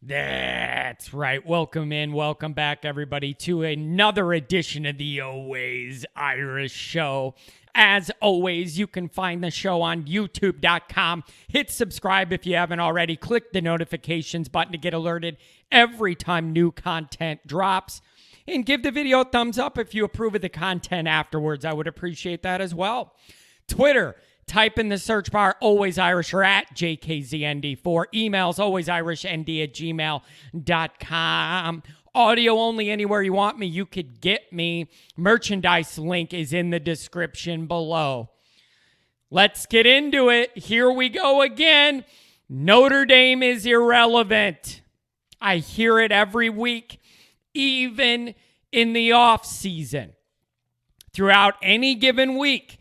That's right. Welcome back, everybody, to another edition of the Always Irish Show. As always, you can find the show on youtube.com. Hit subscribe if you haven't already. Click the notifications button to get alerted every time new content drops. And give the video a thumbs up if you approve of the content afterwards. I would appreciate that as well. Twitter. Type in the search bar, Always Irish, or at JKZND4. Emails, alwaysirishnd@gmail.com. Audio only anywhere you want me. You could get me. Merchandise link is in the description below. Let's get into it. Here we go again. Notre Dame is irrelevant. I hear it every week, even in the off season. Throughout any given week,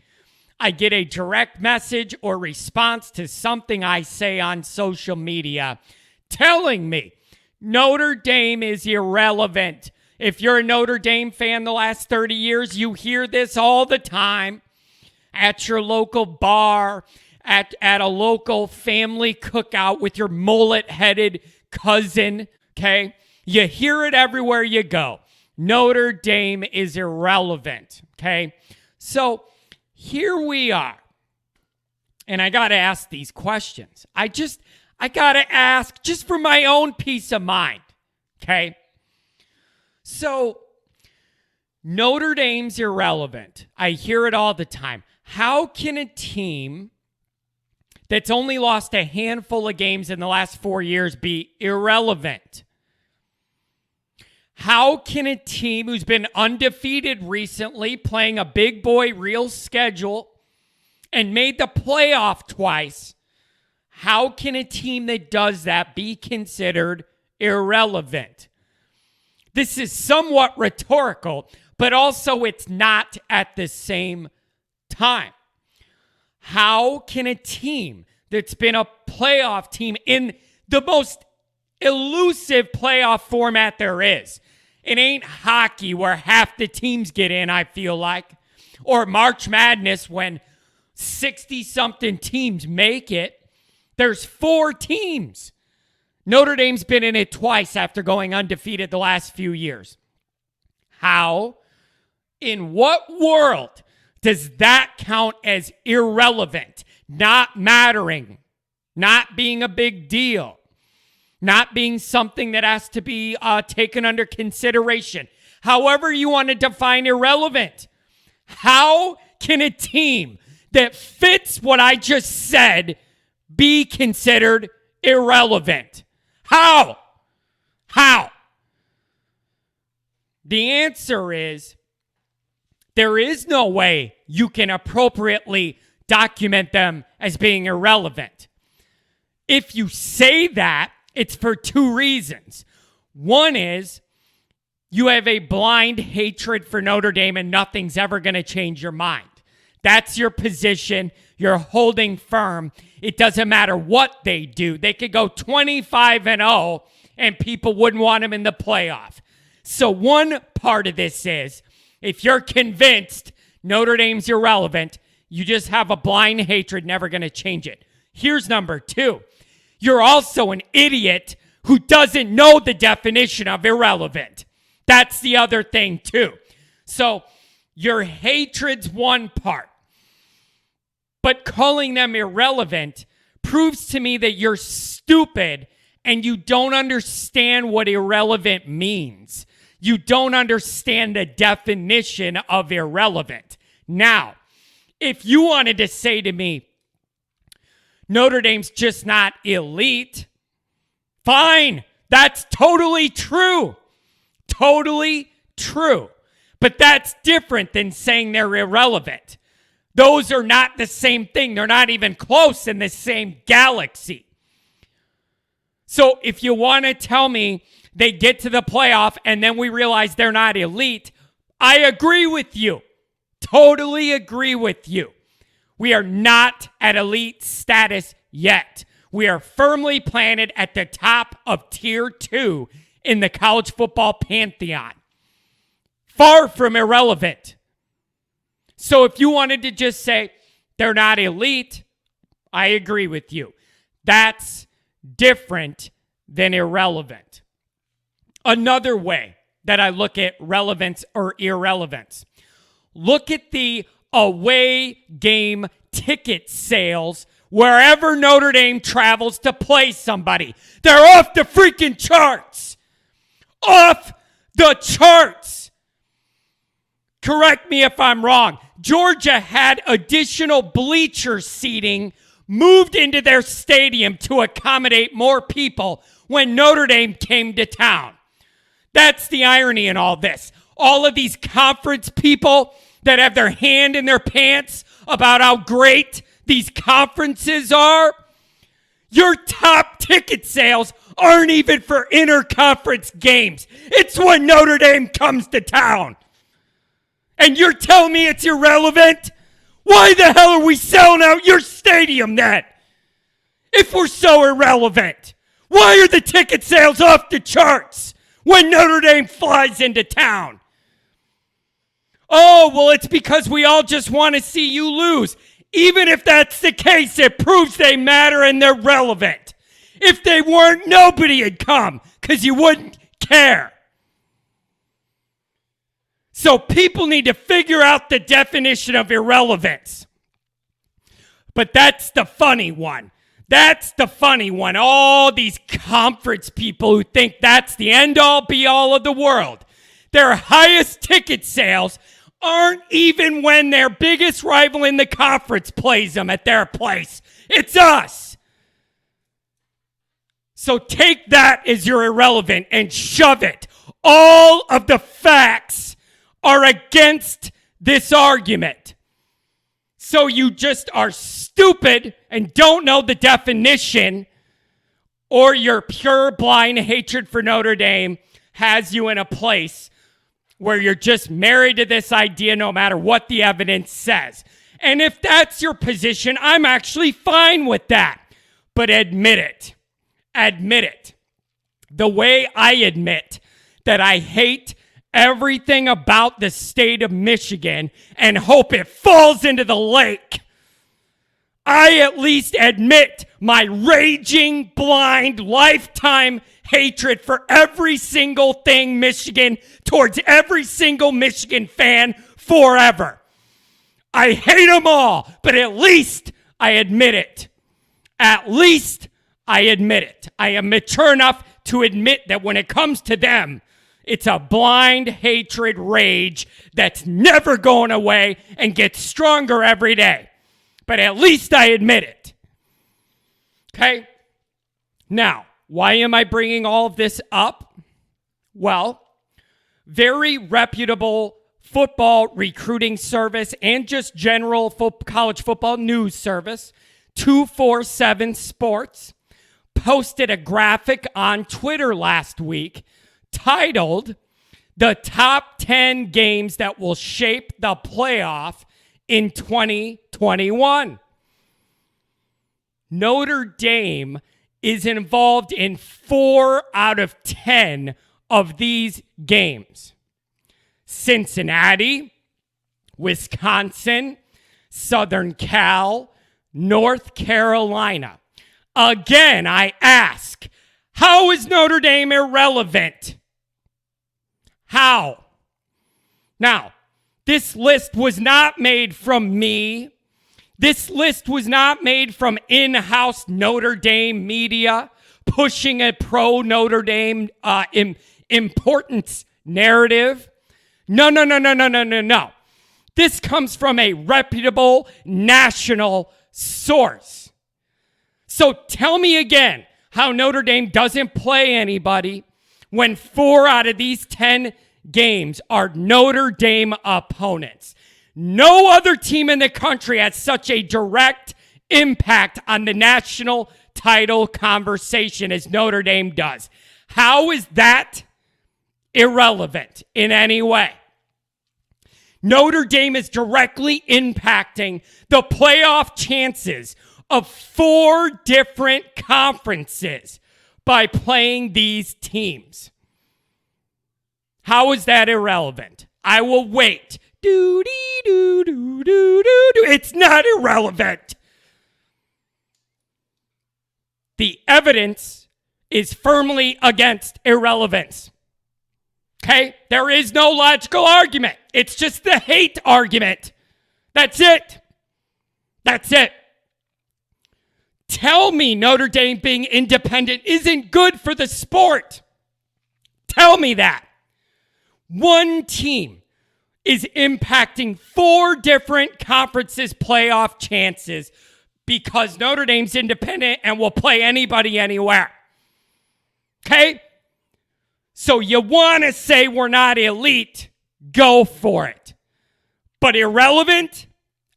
I get a direct message or response to something I say on social media telling me Notre Dame is irrelevant. If you're a Notre Dame fan the last 30 years, you hear this all the time at your local bar, at a local family cookout with your mullet-headed cousin, okay? You hear it everywhere you go. Notre Dame is irrelevant, okay? So here we are. And I got to ask these questions. I got to ask just for my own peace of mind. Okay? So, Notre Dame's irrelevant. I hear it all the time. How can a team that's only lost a handful of games in the last 4 years be irrelevant? How can a team who's been undefeated recently, playing a big boy real schedule, and made the playoff twice, how can a team that does that be considered irrelevant? This is somewhat rhetorical, but also it's not at the same time. How can a team that's been a playoff team in the most elusive playoff format there is? It ain't hockey where half the teams get in, I feel like, or March Madness when 60-something teams make it. There's 4 teams. Notre Dame's been in it twice after going undefeated the last few years. How, in what world does that count as irrelevant, not mattering, not being a big deal? Not being something that has to be taken under consideration. However you want to define irrelevant. How can a team that fits what I just said be considered irrelevant? How? The answer is there is no way you can appropriately document them as being irrelevant. If you say that, it's for 2 reasons. One is you have a blind hatred for Notre Dame and nothing's ever going to change your mind. That's your position. You're holding firm. It doesn't matter what they do. They could go 25-0 and people wouldn't want them in the playoff. So one part of this is if you're convinced Notre Dame's irrelevant, you just have a blind hatred, never going to change it. Here's number 2. You're also an idiot who doesn't know the definition of irrelevant. That's the other thing, too. So your hatred's one part. But calling them irrelevant proves to me that you're stupid and you don't understand what irrelevant means. You don't understand the definition of irrelevant. Now, if you wanted to say to me, Notre Dame's just not elite, fine. That's totally true. Totally true. But that's different than saying they're irrelevant. Those are not the same thing. They're not even close in the same galaxy. So if you want to tell me they get to the playoff and then we realize they're not elite, I agree with you. Totally agree with you. We are not at elite status yet. We are firmly planted at the top of tier 2 in the college football pantheon. Far from irrelevant. So if you wanted to just say they're not elite, I agree with you. That's different than irrelevant. Another way that I look at relevance or irrelevance. Look at the away game ticket sales wherever Notre Dame travels to play somebody. They're off the freaking charts. Off the charts. Correct me if I'm wrong. Georgia had additional bleacher seating moved into their stadium to accommodate more people when Notre Dame came to town. That's the irony in all this. All of these conference people that have their hand in their pants about how great these conferences are, your top ticket sales aren't even for interconference games. It's when Notre Dame comes to town. And you're telling me it's irrelevant? Why the hell are we selling out your stadium then? If we're so irrelevant, why are the ticket sales off the charts when Notre Dame flies into town? Oh, well, it's because we all just want to see you lose. Even if that's the case, it proves they matter and they're relevant. If they weren't, nobody would come because you wouldn't care. So people need to figure out the definition of irrelevance. But that's the funny one. That's the funny one. All these conference people who think that's the end-all, be-all of the world. Their highest ticket sales aren't even when their biggest rival in the conference plays them at their place. It's us. So take that as your irrelevant and shove it. All of the facts are against this argument. So you just are stupid and don't know the definition, or your pure blind hatred for Notre Dame has you in a place where you're just married to this idea no matter what the evidence says. And if that's your position, I'm actually fine with that. But admit it. Admit it. The way I admit that I hate everything about the state of Michigan and hope it falls into the lake, I at least admit my raging, blind, lifetime hatred for every single thing Michigan towards every single Michigan fan forever. I hate them all, but at least I admit it. At least I admit it. I am mature enough to admit that when it comes to them, it's a blind hatred rage that's never going away and gets stronger every day. But at least I admit it. Okay? Now, why am I bringing all of this up? Well, very reputable football recruiting service and just general college football news service, 247 Sports, posted a graphic on Twitter last week titled, "The Top 10 Games That Will Shape the Playoff in 2021. Notre Dame is involved in 4 out of 10 of these games. Cincinnati, Wisconsin, Southern Cal, North Carolina. Again, I ask, how is Notre Dame irrelevant? How? Now, this list was not made from me. This list was not made from in-house Notre Dame media pushing a pro-Notre Dame importance narrative. No. This comes from a reputable national source. So tell me again how Notre Dame doesn't play anybody when 4 out of these 10 games are Notre Dame opponents. No other team in the country has such a direct impact on the national title conversation as Notre Dame does. How is that irrelevant in any way? Notre Dame is directly impacting the playoff chances of 4 different conferences by playing these teams. How is that irrelevant? I will wait. It's not irrelevant. The evidence is firmly against irrelevance. Okay? There is no logical argument. It's just the hate argument. That's it. That's it. Tell me Notre Dame being independent isn't good for the sport. Tell me that. One team is impacting 4 different conferences' playoff chances because Notre Dame's independent and will play anybody anywhere. Okay? So you want to say we're not elite, go for it. But irrelevant?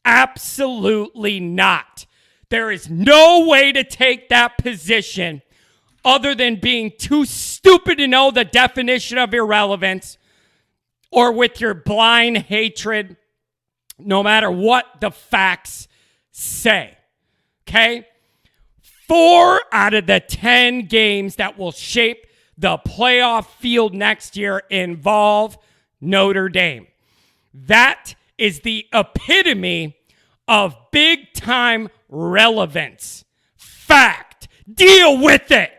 Absolutely not. There is no way to take that position other than being too stupid to know the definition of irrelevance or with your blind hatred, no matter what the facts say. Okay? 4 out of the 10 games that will shape the playoff field next year involve Notre Dame. That is the epitome of big-time relevance. Fact. Deal with it.